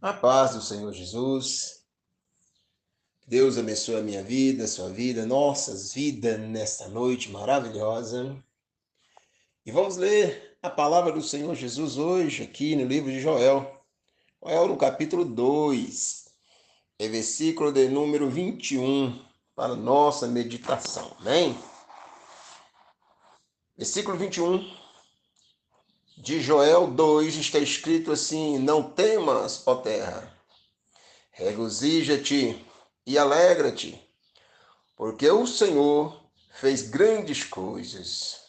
A paz do Senhor Jesus. Deus abençoe a minha vida, a sua vida, nossas vidas nesta noite maravilhosa. E vamos ler a palavra do Senhor Jesus hoje aqui no livro de Joel. Joel no capítulo 2, versículo de número 21, para nossa meditação. Amém? Versículo 21 de Joel 2 está escrito assim: Não temas, ó terra, regozija-te e alegra-te, porque o Senhor fez grandes coisas.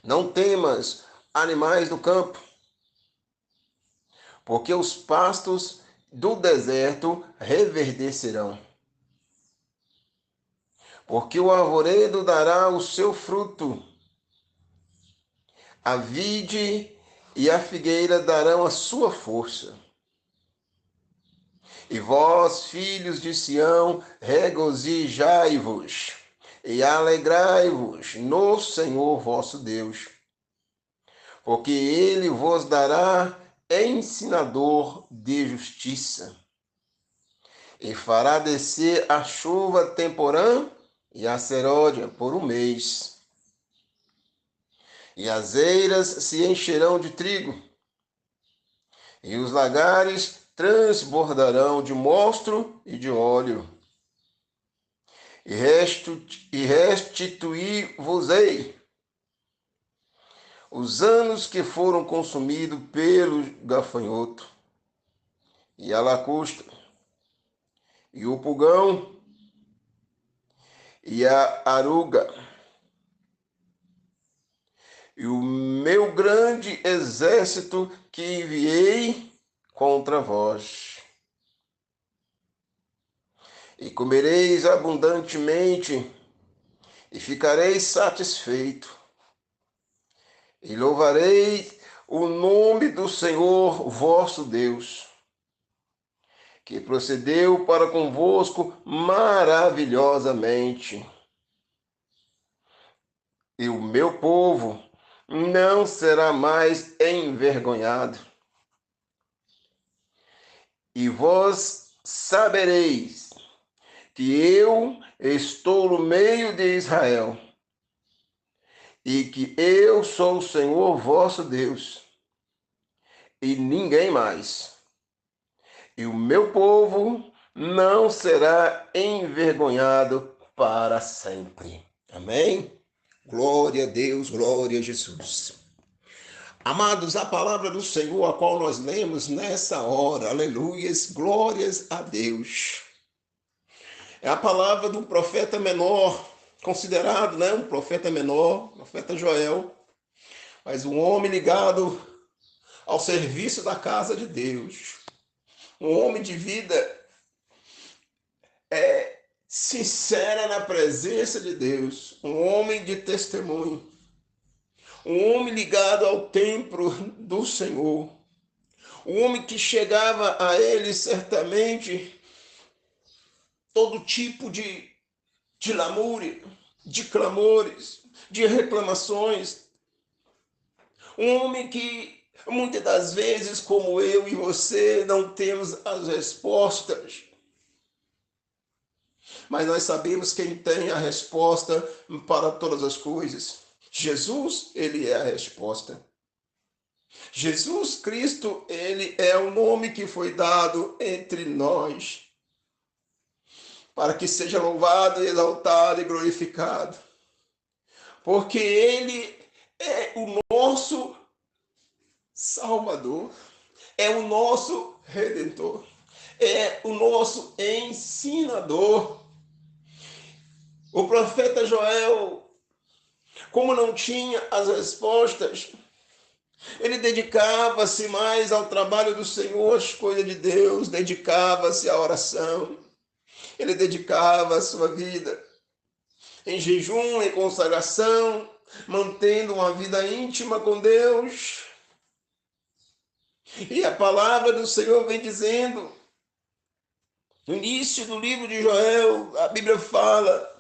Não temas, animais do campo, porque os pastos do deserto reverdecerão. Porque o arvoredo dará o seu fruto, a vide e a figueira darão a sua força. E vós, filhos de Sião, regozijai-vos e alegrai-vos no Senhor vosso Deus, porque ele vos dará ensinador de justiça, e fará descer a chuva temporã e a serôdia por um mês. E as eiras se encherão de trigo, e os lagares transbordarão de mosto e de óleo. E restituir-vos-ei os anos que foram consumidos pelo gafanhoto, e a lacusta, e o pulgão, e a aruga, e o meu grande exército que enviei contra vós. E comereis abundantemente, e ficareis satisfeito, e louvareis o nome do Senhor vosso Deus, que procedeu para convosco maravilhosamente. E o meu povo não será mais envergonhado. E vós sabereis que eu estou no meio de Israel, e que eu sou o Senhor vosso Deus, e ninguém mais. E o meu povo não será envergonhado para sempre. Amém? Glória a Deus, glória a Jesus. Amados, a palavra do Senhor, a qual nós lemos nessa hora, aleluias, glórias a Deus. É a palavra do profeta menor, considerado, um profeta menor, profeta Joel, mas um homem ligado ao serviço da casa de Deus. Um homem de vida sincera na presença de Deus, um homem de testemunho, um homem ligado ao templo do Senhor, um homem que chegava a ele certamente todo tipo de lamúria, de clamores, de reclamações, um homem que muitas das vezes, como eu e você, não temos as respostas, mas nós sabemos quem tem a resposta para todas as coisas. Jesus, ele é a resposta. Jesus Cristo, ele é o nome que foi dado entre nós, para que seja louvado, exaltado e glorificado. Porque ele é o nosso Salvador, é o nosso Redentor, é o nosso ensinador. O profeta Joel, como não tinha as respostas, ele dedicava-se mais ao trabalho do Senhor, às coisas de Deus, dedicava-se à oração, ele dedicava a sua vida em jejum, em consagração, mantendo uma vida íntima com Deus. E a palavra do Senhor vem dizendo, no início do livro de Joel, a Bíblia fala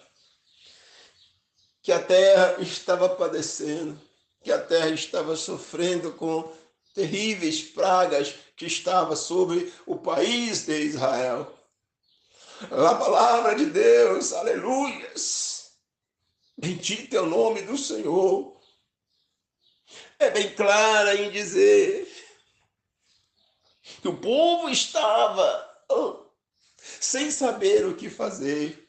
que a terra estava padecendo, que a terra estava sofrendo com terríveis pragas que estavam sobre o país de Israel. A palavra de Deus, aleluias, bendito é o nome do Senhor, é bem clara em dizer que o povo estava sem saber o que fazer,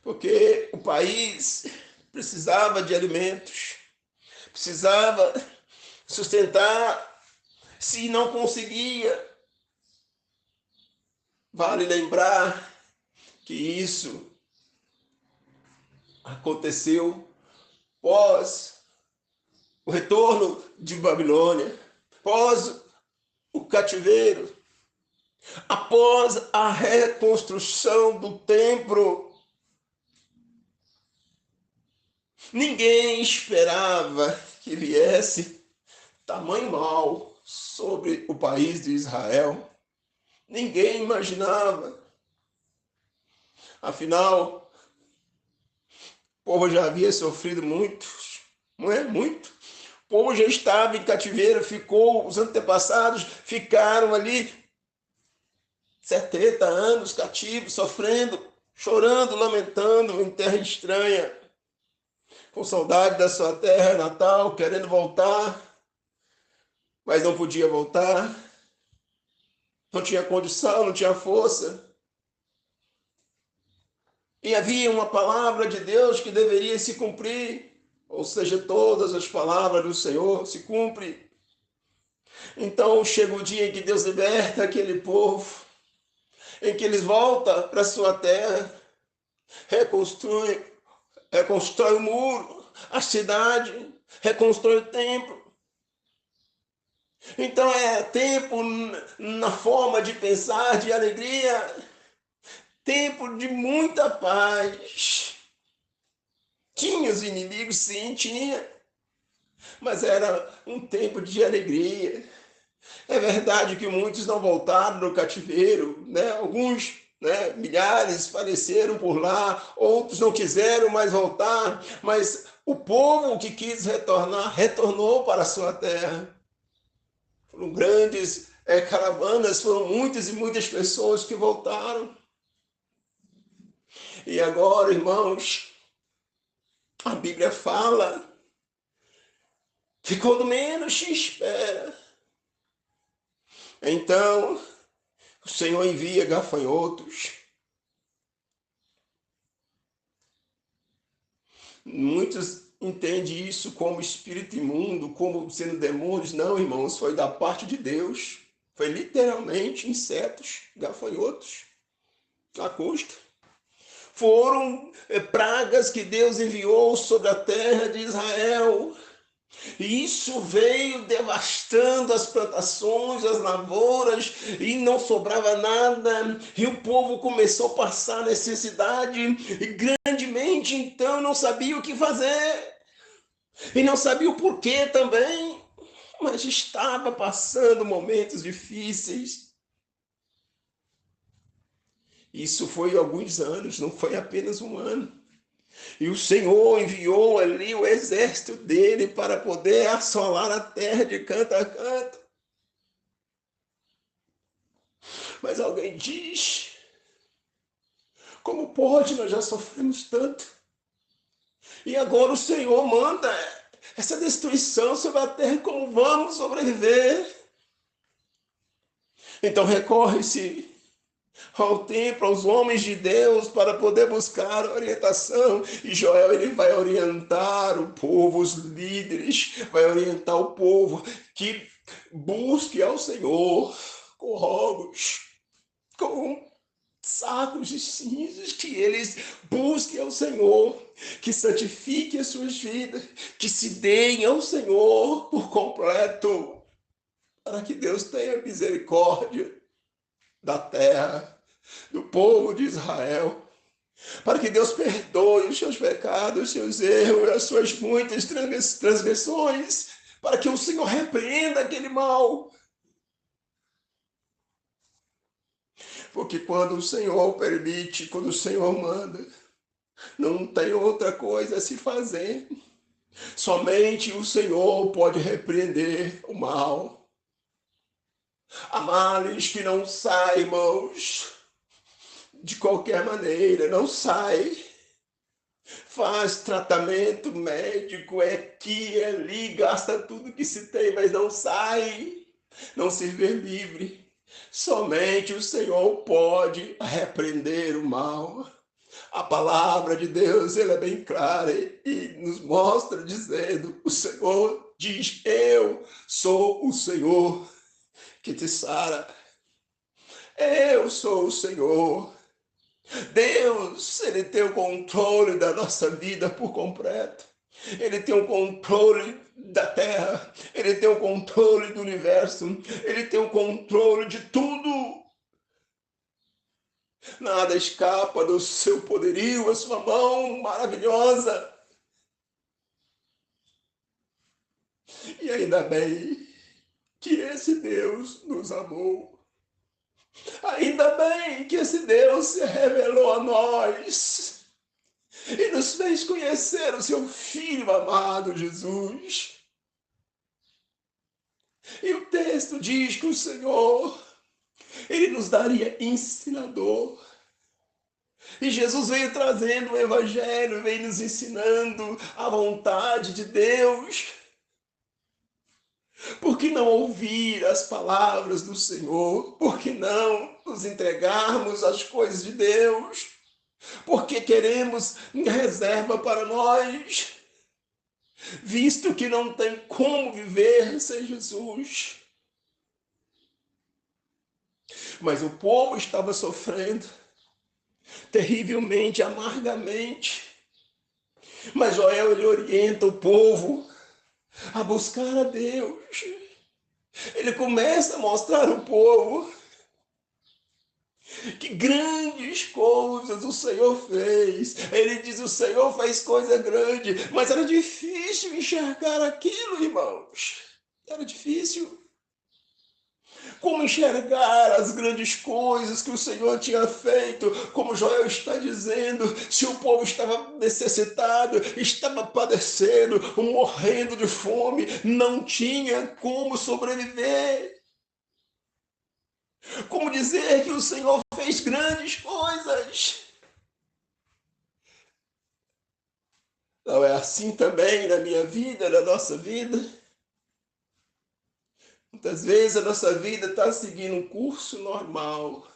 porque o país precisava de alimentos, precisava sustentar, se não conseguia. Vale lembrar que isso aconteceu pós o retorno de Babilônia, pós o cativeiro, após a reconstrução do templo. Ninguém esperava que viesse tamanho mal sobre o país de Israel. Ninguém imaginava. Afinal, o povo já havia sofrido muito, não é muito. O povo já estava em cativeiro, os antepassados ficaram ali 70 anos cativos, sofrendo, chorando, lamentando em terra estranha, com saudade da sua terra natal, querendo voltar, mas não podia voltar, não tinha condição, não tinha força. E havia uma palavra de Deus que deveria se cumprir, ou seja, todas as palavras do Senhor se cumprem. Então chega o dia em que Deus liberta aquele povo, em que eles voltam para sua terra, reconstrói o muro, a cidade, reconstrói o templo. Então é tempo na forma de pensar, de alegria, tempo de muita paz. Tinha os inimigos, sim, tinha, mas era um tempo de alegria. É verdade que muitos não voltaram do cativeiro, né? Alguns, né, milhares faleceram por lá, outros não quiseram mais voltar, mas o povo que quis retornar, retornou para a sua terra. Foram grandes caravanas, foram muitas e muitas pessoas que voltaram. E agora, irmãos, a Bíblia fala que quando menos se espera, então o Senhor envia gafanhotos. Muitos entendem isso como espírito imundo, como sendo demônios. Não, irmãos, foi da parte de Deus. Foi literalmente insetos, gafanhotos, lacusta. Foram pragas que Deus enviou sobre a terra de Israel. E isso veio devastando as plantações, as lavouras, e não sobrava nada. E o povo começou a passar necessidade grandemente, então não sabia o que fazer. E não sabia o porquê também, mas estava passando momentos difíceis. Isso foi alguns anos, não foi apenas um ano. E o Senhor enviou ali o exército dele para poder assolar a terra de canto a canto. Mas alguém diz: como pode? Nós já sofremos tanto. E agora o Senhor manda essa destruição sobre a terra, como vamos sobreviver? Então recorre-se ao templo, aos homens de Deus, para poder buscar orientação. E Joel, ele vai orientar o povo, os líderes, vai orientar o povo que busque ao Senhor com rogos, com sacos de cinzas, que eles busquem ao Senhor, que santifiquem as suas vidas, que se deem ao Senhor por completo, para que Deus tenha misericórdia da terra, do povo de Israel, para que Deus perdoe os seus pecados, os seus erros, as suas muitas transgressões, para que o Senhor repreenda aquele mal. Porque quando o Senhor permite, quando o Senhor manda, não tem outra coisa a se fazer. Somente o Senhor pode repreender o mal. Há males que não saem, irmãos, de qualquer maneira, não sai. Faz tratamento médico, é aqui, é ali, gasta tudo que se tem, mas não sai, não se vê livre. Somente o Senhor pode repreender o mal. A palavra de Deus, ela é bem clara e nos mostra dizendo, o Senhor diz, eu sou o Senhor que te sara. Eu sou o Senhor. Deus, ele tem o controle da nossa vida por completo. Ele tem o controle da terra, ele tem o controle do universo, ele tem o controle de tudo. Nada escapa do seu poderio, a sua mão maravilhosa. E ainda bem que esse Deus nos amou. Ainda bem que esse Deus se revelou a nós e nos fez conhecer o seu Filho amado Jesus. E o texto diz que o Senhor, ele nos daria ensinador. E Jesus veio trazendo o Evangelho, veio nos ensinando a vontade de Deus. Por que não ouvir as palavras do Senhor? Por que não nos entregarmos às coisas de Deus? Porque queremos reserva para nós, visto que não tem como viver sem Jesus. Mas o povo estava sofrendo terrivelmente, amargamente. Mas Joel, ele orienta o povo a buscar a Deus. Ele começa a mostrar ao povo que grandes coisas o Senhor fez. Ele diz, o Senhor fez coisa grande, mas era difícil enxergar aquilo, irmãos. Era difícil. Como enxergar as grandes coisas que o Senhor tinha feito, como Joel está dizendo, se o povo estava necessitado, estava padecendo, morrendo de fome, não tinha como sobreviver. Como dizer que o Senhor fez grandes coisas? Não é assim também na minha vida, na nossa vida? Muitas vezes a nossa vida está seguindo um curso normal.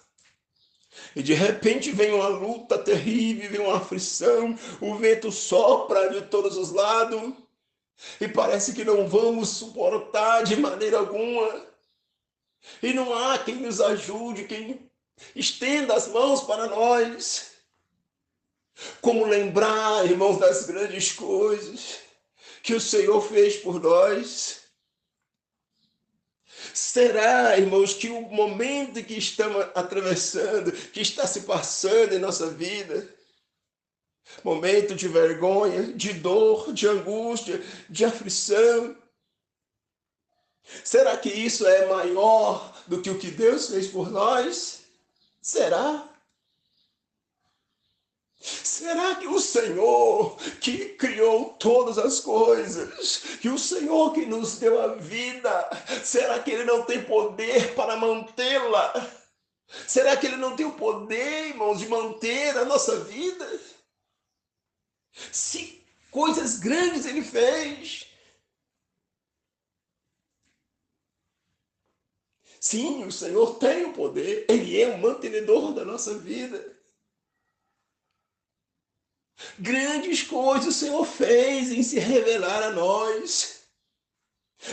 E de repente vem uma luta terrível, vem uma aflição, o vento sopra de todos os lados e parece que não vamos suportar de maneira alguma. E não há quem nos ajude, quem estenda as mãos para nós. Como lembrar, irmãos, das grandes coisas que o Senhor fez por nós? Será, irmãos, que o momento que estamos atravessando, que está se passando em nossa vida, momento de vergonha, de dor, de angústia, de aflição, será que isso é maior do que o que Deus fez por nós? Será? Será que o Senhor que criou todas as coisas, que o Senhor que nos deu a vida, será que Ele não tem poder para mantê-la? Será que Ele não tem o poder, irmãos, de manter a nossa vida? Se coisas grandes Ele fez. Sim, o Senhor tem o poder, Ele é o mantenedor da nossa vida. Grandes coisas o Senhor fez em se revelar a nós,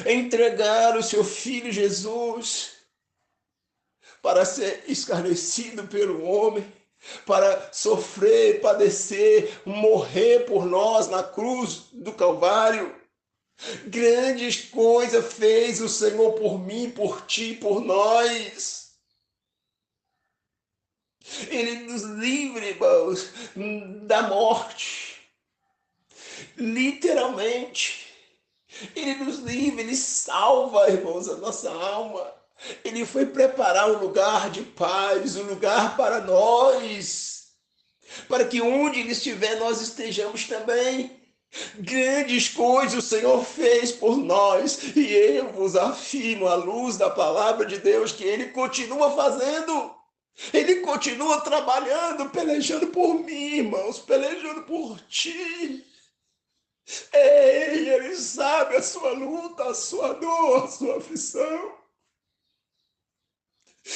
entregar o seu Filho Jesus para ser escarnecido pelo homem, para sofrer, padecer, morrer por nós na cruz do Calvário. Grandes coisas fez o Senhor por mim, por ti, por nós. Ele nos livra, irmãos, da morte. Literalmente. Ele nos livra, ele salva, irmãos, a nossa alma. Ele foi preparar um lugar de paz, um lugar para nós, para que onde ele estiver nós estejamos também. Grandes coisas o Senhor fez por nós, e eu vos afirmo, à luz da palavra de Deus, que Ele continua fazendo. Ele continua trabalhando, pelejando por mim, irmãos, pelejando por ti. Ei, Ele sabe a sua luta, a sua dor, a sua aflição.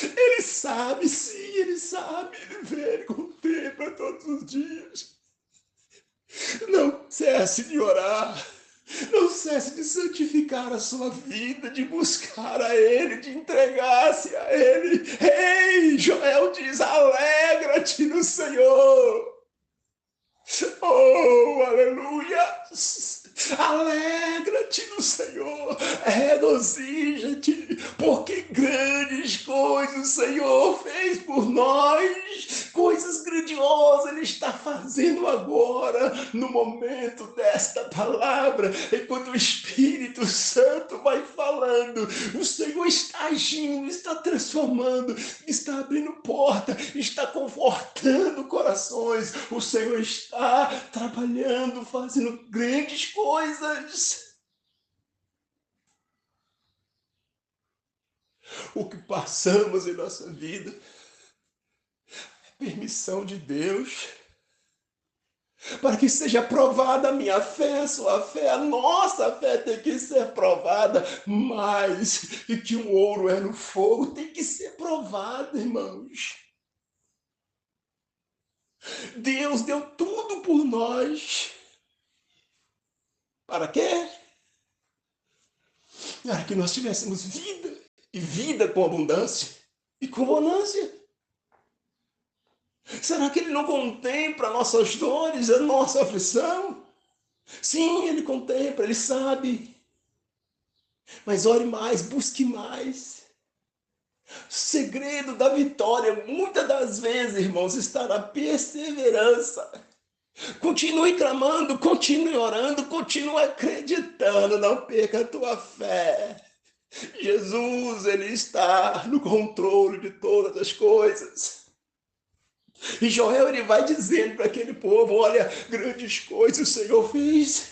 Ele sabe, sim, Ele sabe, Ele vê, Ele contempla todos os dias. Não cesse de orar. Não cesse de santificar a sua vida, de buscar a Ele, de entregar-se a Ele. Ei, Joel diz, alegra-te no Senhor. Oh, aleluia! Alegra-te no Senhor, regozija-te, porque grandes coisas o Senhor fez por nós, coisas grandiosas Ele está fazendo agora, no momento desta palavra, enquanto o Espírito Santo vai falando, o Senhor está agindo, está transformando, está abrindo porta, está confortando corações, o Senhor está trabalhando, fazendo grandes coisas. O que passamos em nossa vida é permissão de Deus para que seja provada a minha fé, a sua fé, a nossa fé tem que ser provada mais e que o ouro é no fogo, tem que ser provado, irmãos. Deus deu tudo por nós. Para quê? Para que nós tivéssemos vida, e vida com abundância, e com bonância. Será que Ele não contempla nossas dores, a nossa aflição? Sim, Ele contempla, Ele sabe. Mas ore mais, busque mais. O segredo da vitória, muitas das vezes, irmãos, está na perseverança. Continue clamando, continue orando, continue acreditando, não perca a tua fé. Jesus, Ele está no controle de todas as coisas. E Joel, ele vai dizendo para aquele povo, olha, grandes coisas o Senhor fez.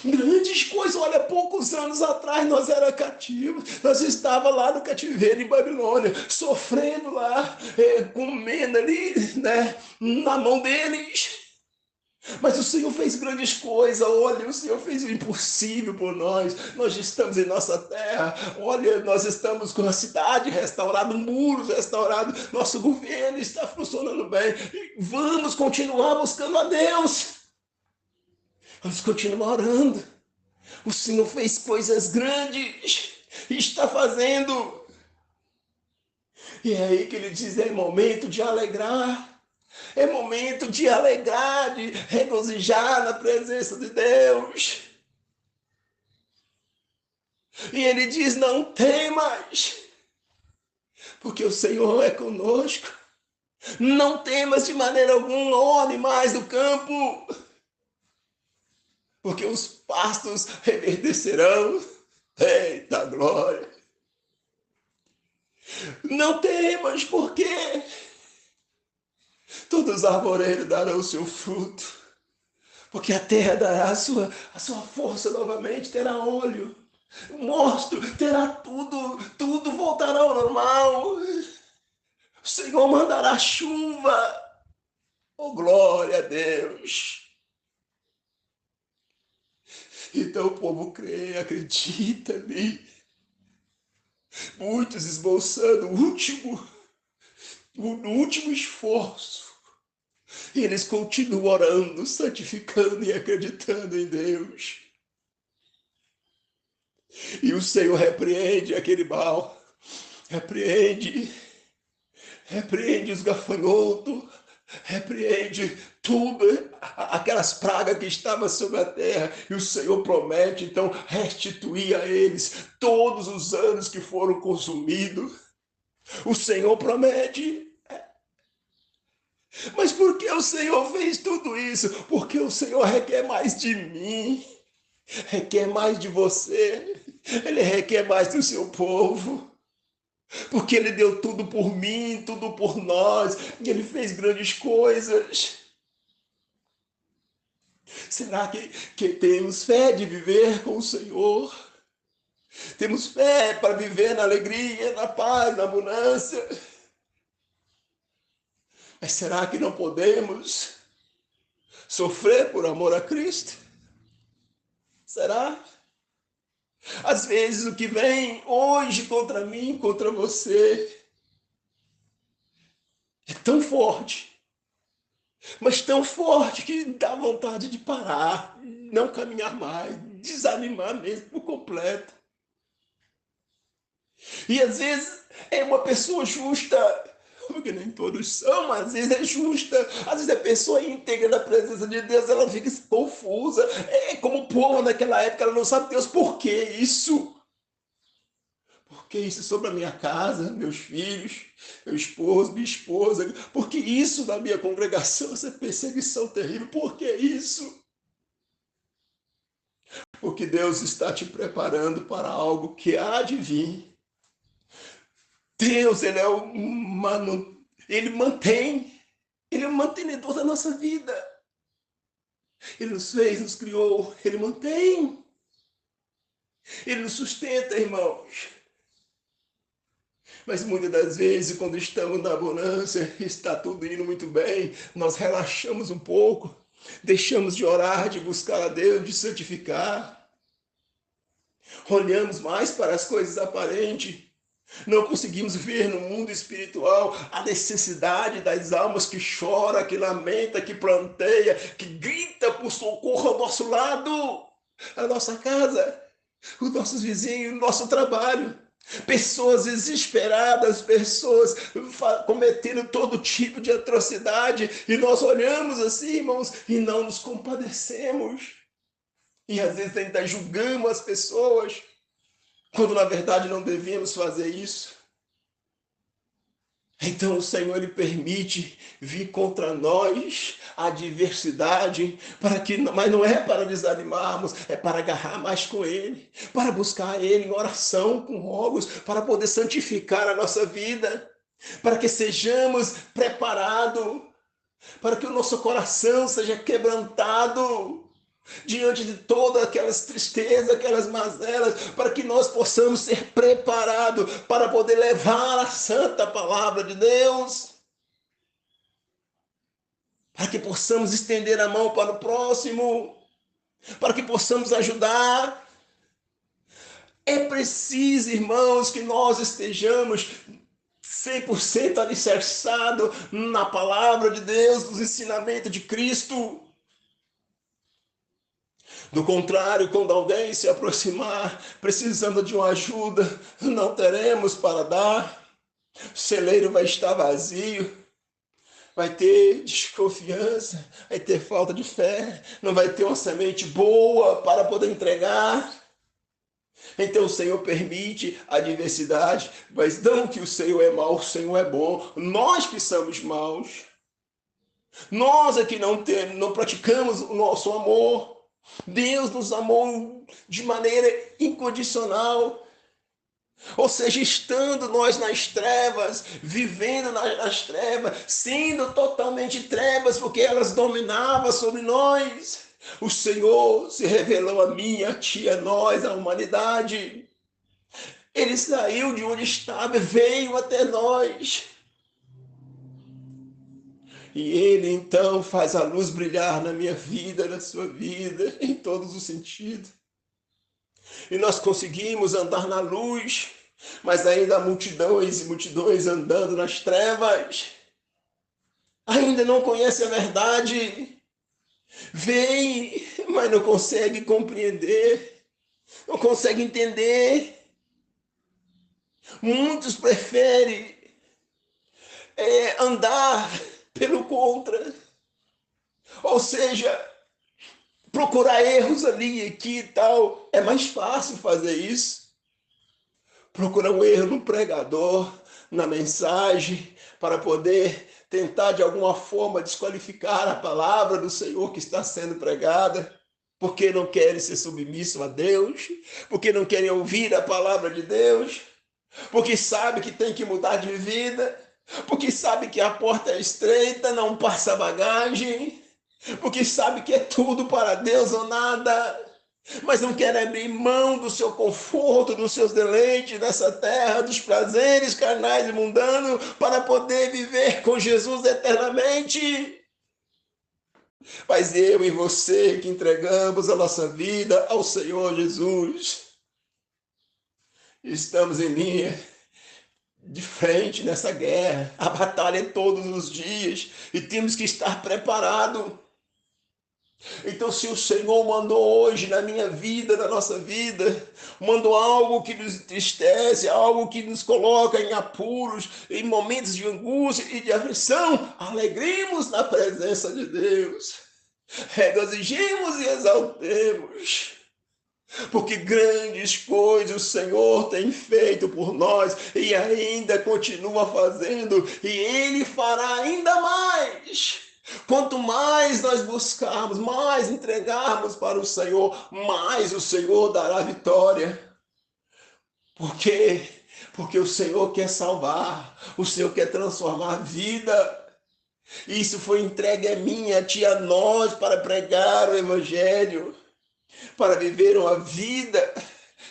Grandes coisas, olha, poucos anos atrás nós era cativos, nós estava lá no cativeiro em Babilônia, sofrendo lá, comendo ali, né, na mão deles. Mas o Senhor fez grandes coisas, olha, o Senhor fez o impossível por nós estamos em nossa terra, olha, nós estamos com a cidade restaurada, muros restaurados, nosso governo está funcionando bem, vamos continuar buscando a Deus, vamos continuar orando, o Senhor fez coisas grandes, está fazendo, e é aí que Ele diz, é momento de alegrar, é momento de alegrar, de regozijar na presença de Deus. E Ele diz, não temas, porque o Senhor é conosco. Não temas de maneira alguma, ó animais do campo, porque os pastos reverdecerão. Eita glória! Não temas, porque todos os arvoreiros darão o seu fruto, porque a terra dará a sua força novamente, terá óleo, o mosto terá tudo voltará ao normal. O Senhor mandará chuva. Oh, glória a Deus! Então o povo crê, acredita ali. Muitos esboçando o último esforço. E eles continuam orando, santificando e acreditando em Deus. E o Senhor repreende aquele mal. Repreende os gafanhotos. Repreende tudo, aquelas pragas que estavam sobre a terra, e o Senhor promete, então, restituir a eles todos os anos que foram consumidos. O Senhor promete. Mas por que o Senhor fez tudo isso? Porque o Senhor requer mais de mim, requer mais de você, Ele requer mais do seu povo. Porque Ele deu tudo por mim, tudo por nós, e Ele fez grandes coisas. Será que temos fé de viver com o Senhor? Temos fé para viver na alegria, na paz, na abundância? Mas será que não podemos sofrer por amor a Cristo? Será? Às vezes o que vem hoje contra mim, contra você, é tão forte, mas tão forte que dá vontade de parar, não caminhar mais, desanimar mesmo por completo. E às vezes é uma pessoa justa, porque nem todos são, mas às vezes é justa, às vezes é pessoa íntegra na presença de Deus, ela fica confusa. É como o povo naquela época, ela não sabe, Deus, por que isso? Por que isso sobre a minha casa, meus filhos, meu esposo, minha esposa? Por que isso na minha congregação, essa perseguição terrível? Por que isso? Porque Deus está te preparando para algo que há de vir. Deus, Ele é Ele mantém, Ele é o mantenedor da nossa vida. Ele nos fez, nos criou, Ele mantém. Ele nos sustenta, irmãos. Mas muitas das vezes, quando estamos na bonança, está tudo indo muito bem, nós relaxamos um pouco, deixamos de orar, de buscar a Deus, de santificar. Olhamos mais para as coisas aparentes. Não conseguimos ver no mundo espiritual a necessidade das almas que chora, que lamenta, que planteia, que grita por socorro ao nosso lado, a nossa casa, os nossos vizinhos, o nosso trabalho. Pessoas desesperadas, pessoas cometendo todo tipo de atrocidade, e nós olhamos assim, irmãos, e não nos compadecemos. E às vezes ainda julgamos as pessoas, quando na verdade não devíamos fazer isso. Então o Senhor Ele permite vir contra nós a adversidade, mas não é para desanimarmos, é para agarrar mais com Ele, para buscar Ele em oração, com rogos, para poder santificar a nossa vida, para que sejamos preparados, para que o nosso coração seja quebrantado diante de todas aquelas tristezas, aquelas mazelas, para que nós possamos ser preparados para poder levar a santa palavra de Deus, para que possamos estender a mão para o próximo, para que possamos ajudar. É preciso, irmãos, que nós estejamos 100% alicerçados na palavra de Deus, nos ensinamentos de Cristo. Do contrário, quando alguém se aproximar, precisando de uma ajuda, não teremos para dar. O celeiro vai estar vazio, vai ter desconfiança, vai ter falta de fé, não vai ter uma semente boa para poder entregar. Então o Senhor permite a adversidade, mas não que o Senhor é mau, o Senhor é bom. Nós que somos maus, nós é que não praticamos o nosso amor. Deus nos amou de maneira incondicional. Ou seja, estando nós nas trevas, vivendo nas trevas, sendo totalmente trevas, porque elas dominavam sobre nós, o Senhor se revelou a mim, a ti, a nós, a humanidade. Ele saiu de onde estava e veio até nós. E Ele então faz a luz brilhar na minha vida, na sua vida, em todos os sentidos. E nós conseguimos andar na luz, mas ainda há multidões e multidões andando nas trevas. Ainda não conhece a verdade. Vem, mas não consegue compreender, não consegue entender. Muitos preferem andar pelo contra. Ou seja, procurar erros ali e aqui e tal. É mais fácil fazer isso. Procurar um erro no pregador, na mensagem, para poder tentar de alguma forma desqualificar a palavra do Senhor que está sendo pregada. Porque não querem ser submissos a Deus. Porque não querem ouvir a palavra de Deus. Porque sabe que tem que mudar de vida. Porque sabe que a porta é estreita, não passa bagagem. porque sabe que é tudo para Deus ou nada, mas não quer abrir mão do seu conforto, dos seus deleites nessa terra, dos prazeres carnais e mundanos, para poder viver com Jesus eternamente. Mas eu e você que entregamos a nossa vida ao Senhor Jesus, estamos em linha de frente nessa guerra. A batalha é todos os dias e temos que estar preparados. Então, se o Senhor mandou hoje na minha vida, na nossa vida, mandou algo que nos entristece, algo que nos coloca em apuros, em momentos de angústia e de aflição, alegremos na presença de Deus, regozijemos e exaltemos, porque grandes coisas o Senhor tem feito por nós e ainda continua fazendo, e Ele fará ainda mais. Quanto mais nós buscarmos, mais entregarmos para o Senhor, mais o Senhor dará vitória. Por quê? Porque o Senhor quer salvar, o Senhor quer transformar a vida. Isso foi entregue a mim, a ti, a nós, para pregar o Evangelho, para viver uma vida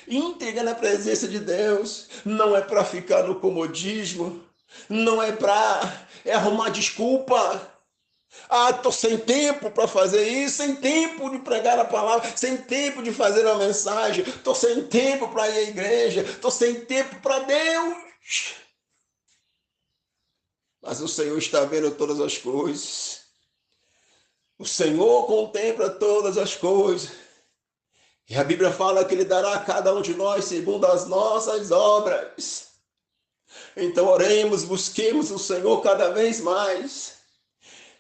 íntegra na presença de Deus. Não é para ficar no comodismo, não é para arrumar desculpa. Ah, estou sem tempo para fazer isso, sem tempo de pregar a palavra, sem tempo de fazer a mensagem, estou sem tempo para ir à igreja, estou sem tempo para Deus. Mas o Senhor está vendo todas as coisas. O Senhor contempla todas as coisas. E a Bíblia fala que Ele dará a cada um de nós segundo as nossas obras. Então oremos, busquemos o Senhor cada vez mais.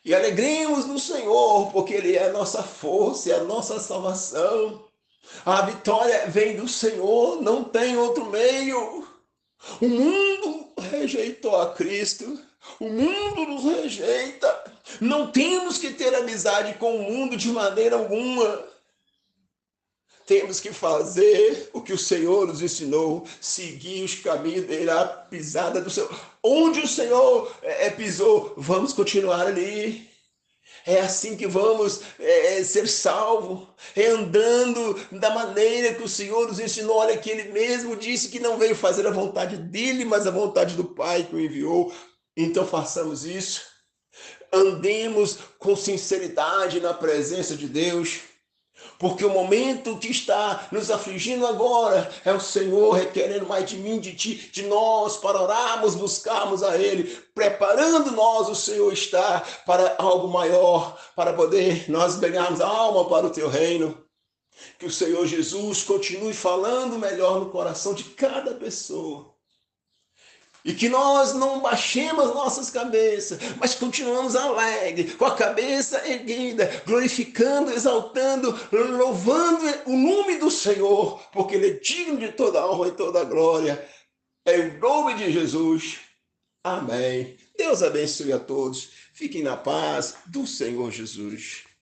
E alegremos no Senhor, porque Ele é a nossa força, é a nossa salvação. A vitória vem do Senhor, não tem outro meio. O mundo rejeitou a Cristo, o mundo nos rejeita. Não temos que ter amizade com o mundo de maneira alguma. Temos que fazer o que o Senhor nos ensinou, seguir os caminhos dele, a pisada do Senhor. Onde o Senhor pisou, vamos continuar ali. É assim que vamos ser salvos, andando da maneira que o Senhor nos ensinou. Olha que Ele mesmo disse que não veio fazer a vontade dele, mas a vontade do Pai que o enviou. Então façamos isso, andemos com sinceridade na presença de Deus, porque o momento que está nos afligindo agora é o Senhor requerendo mais de mim, de ti, de nós, para orarmos, buscarmos a Ele, preparando nós, o Senhor está para algo maior, para poder nós ganharmos a alma para o Teu reino. Que o Senhor Jesus continue falando melhor no coração de cada pessoa. E que nós não baixemos nossas cabeças, mas continuamos alegres, com a cabeça erguida, glorificando, exaltando, louvando o nome do Senhor, porque Ele é digno de toda a honra e toda a glória. Em nome de Jesus. Amém. Deus abençoe a todos. Fiquem na paz do Senhor Jesus.